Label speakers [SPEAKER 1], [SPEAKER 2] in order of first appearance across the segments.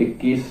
[SPEAKER 1] 21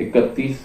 [SPEAKER 1] 31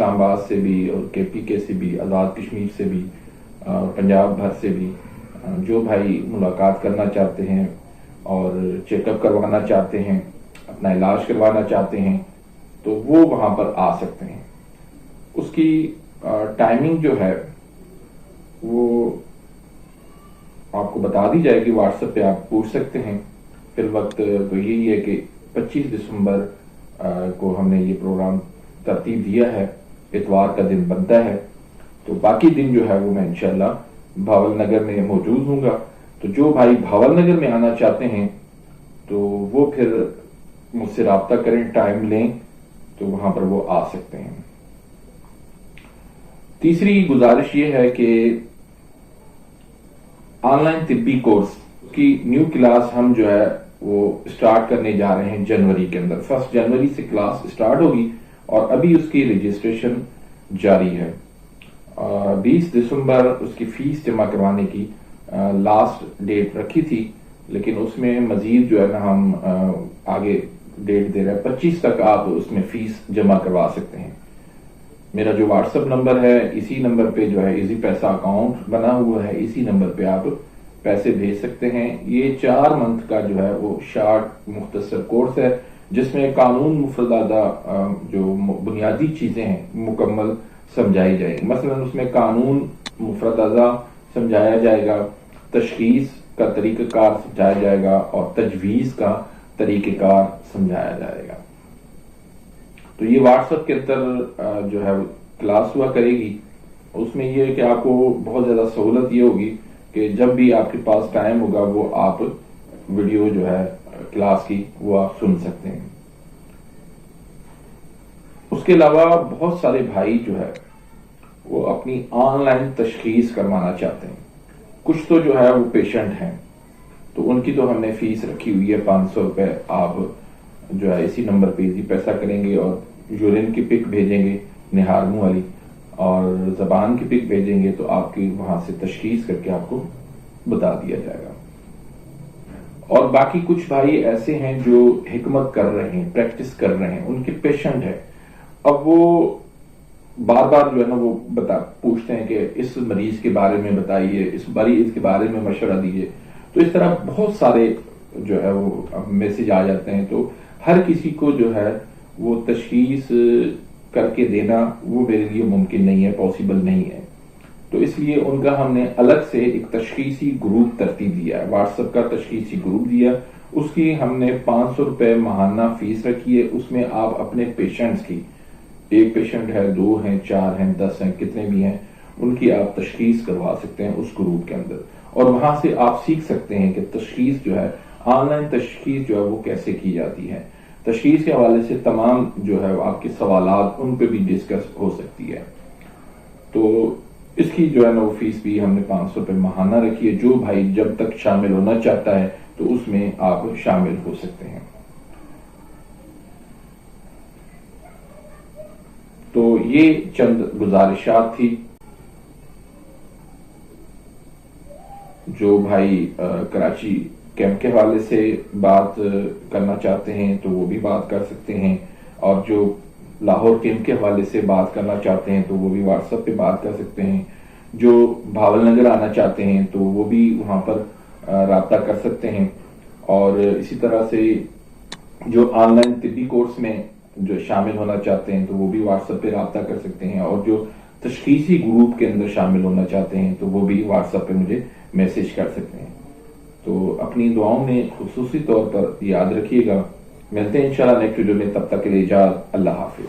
[SPEAKER 1] اسلام آباد سے بھی اور KPK سے بھی، آزاد کشمیر سے بھی اور پنجاب بھر سے بھی جو بھائی ملاقات کرنا چاہتے ہیں اور چیک اپ کروانا چاہتے ہیں، اپنا علاج کروانا چاہتے ہیں، تو وہ وہاں پر آ سکتے ہیں۔ اس کی ٹائمنگ جو ہے وہ آپ کو بتا دی جائے گی، واٹس ایپ پہ آپ پوچھ سکتے ہیں۔ فی الوقت تو یہی ہے کہ 25 دسمبر کو ہم نے یہ پروگرام ترتیب دیا ہے، اتوار کا دن بنتا ہے، تو باقی دن جو ہے وہ میں انشاءاللہ بھاول نگر میں موجود ہوں گا۔ تو جو بھائی بھاول نگر میں آنا چاہتے ہیں تو وہ پھر مجھ سے رابطہ کریں، ٹائم لیں تو وہاں پر وہ آ سکتے ہیں۔ تیسری گزارش یہ ہے کہ آن لائن طبی کورس کی نیو کلاس ہم جو ہے وہ اسٹارٹ کرنے جا رہے ہیں جنوری کے اندر۔ 1 جنوری سے کلاس اسٹارٹ ہوگی اور ابھی اس کی رجسٹریشن جاری ہے۔ 20 دسمبر اس کی فیس جمع کروانے کی لاسٹ ڈیٹ رکھی تھی، لیکن اس میں مزید جو ہے نا ہم آگے ڈیٹ دے رہے ہیں، 25 تک آپ اس میں فیس جمع کروا سکتے ہیں۔ میرا جو واٹس ایپ نمبر ہے، اسی نمبر پہ جو ہے ایزی پیسہ اکاؤنٹ بنا ہوا ہے، اسی نمبر پہ آپ پیسے بھیج سکتے ہیں۔ یہ 4 منتھ کا جو ہے وہ شارٹ مختصر کورس ہے، جس میں قانون مفردہ جو بنیادی چیزیں ہیں مکمل سمجھائی جائیں گی۔ مثلا اس میں قانون مفردہ سمجھایا جائے گا، تشخیص کا طریقہ کار سمجھایا جائے گا اور تجویز کا طریقہ کار سمجھایا جائے گا۔ تو یہ واٹس ایپ کے اندر جو ہے کلاس ہوا کرے گی۔ اس میں یہ ہے کہ آپ کو بہت زیادہ سہولت یہ ہوگی کہ جب بھی آپ کے پاس ٹائم ہوگا وہ آپ ویڈیو جو ہے کلاس کی وہ آپ سن سکتے ہیں۔ اس کے علاوہ بہت سارے بھائی جو ہے وہ اپنی آن لائن تشخیص کروانا چاہتے ہیں۔ کچھ تو جو ہے وہ پیشنٹ ہیں، تو ان کی تو ہم نے فیس رکھی ہوئی ہے 500 روپے۔ آپ جو ہے اسی نمبر پہ ایزی پیسہ کریں گے اور یورین کی پک بھیجیں گے نہار منہ والی، اور زبان کی پک بھیجیں گے تو آپ کی وہاں سے تشخیص کر کے آپ کو بتا دیا جائے گا۔ اور باقی کچھ بھائی ایسے ہیں جو حکمت کر رہے ہیں، پریکٹس کر رہے ہیں، ان کے پیشنٹ ہے، اب وہ بار بار جو ہے نا وہ پوچھتے ہیں کہ اس مریض کے بارے میں بتائیے، اس مریض کے بارے میں مشورہ دیجیے۔ تو اس طرح بہت سارے جو ہے وہ میسج آ جاتے ہیں، تو ہر کسی کو جو ہے وہ تشخیص کر کے دینا وہ میرے لیے ممکن نہیں ہے، پاسبل نہیں ہے۔ تو اس لیے ان کا ہم نے الگ سے ایک تشخیصی گروپ ترتیب دیا ہے، واٹس ایپ کا تشخیصی گروپ دیا، اس کی ہم نے 500 روپے ماہانہ فیس رکھی ہے۔ اس میں آپ اپنے پیشنٹس کی، ایک پیشنٹ ہے، 2 ہیں، 4 ہیں، 10 ہیں، کتنے بھی ہیں، ان کی آپ تشخیص کروا سکتے ہیں اس گروپ کے اندر، اور وہاں سے آپ سیکھ سکتے ہیں کہ تشخیص جو ہے، آن لائن تشخیص جو ہے وہ کیسے کی جاتی ہے۔ تشخیص کے حوالے سے تمام جو ہے آپ کے سوالات ان پہ بھی ڈسکس ہو سکتی ہے۔ تو اس کی جو ہے نا وہ فیس بھی ہم نے 500 روپے ماہانہ رکھی ہے۔ جو بھائی جب تک شامل ہونا چاہتا ہے تو اس میں آپ شامل ہو سکتے ہیں۔ تو یہ چند گزارشات تھی۔ جو بھائی کراچی کیمپ کے حوالے سے بات کرنا چاہتے ہیں تو وہ بھی بات کر سکتے ہیں، اور جو لاہور کیمپ کے حوالے سے بات کرنا چاہتے ہیں تو وہ بھی واٹس ایپ پہ بات کر سکتے ہیں۔ جو بھاول نگر آنا چاہتے ہیں تو وہ بھی وہاں پر رابطہ کر سکتے ہیں، اور اسی طرح سے جو آن لائن طبی کورس میں جو شامل ہونا چاہتے ہیں تو وہ بھی واٹس ایپ پہ رابطہ کر سکتے ہیں، اور جو تشخیصی گروپ کے اندر شامل ہونا چاہتے ہیں تو وہ بھی واٹس ایپ پہ مجھے میسج کر سکتے ہیں۔ تو اپنی دعاؤں میں خصوصی طور پر یاد رکھیے گا۔ ملتے ہیں انشاءاللہ نیکسٹ ویڈیو میں، تب تک کے لیے اجازت، اللہ حافظ۔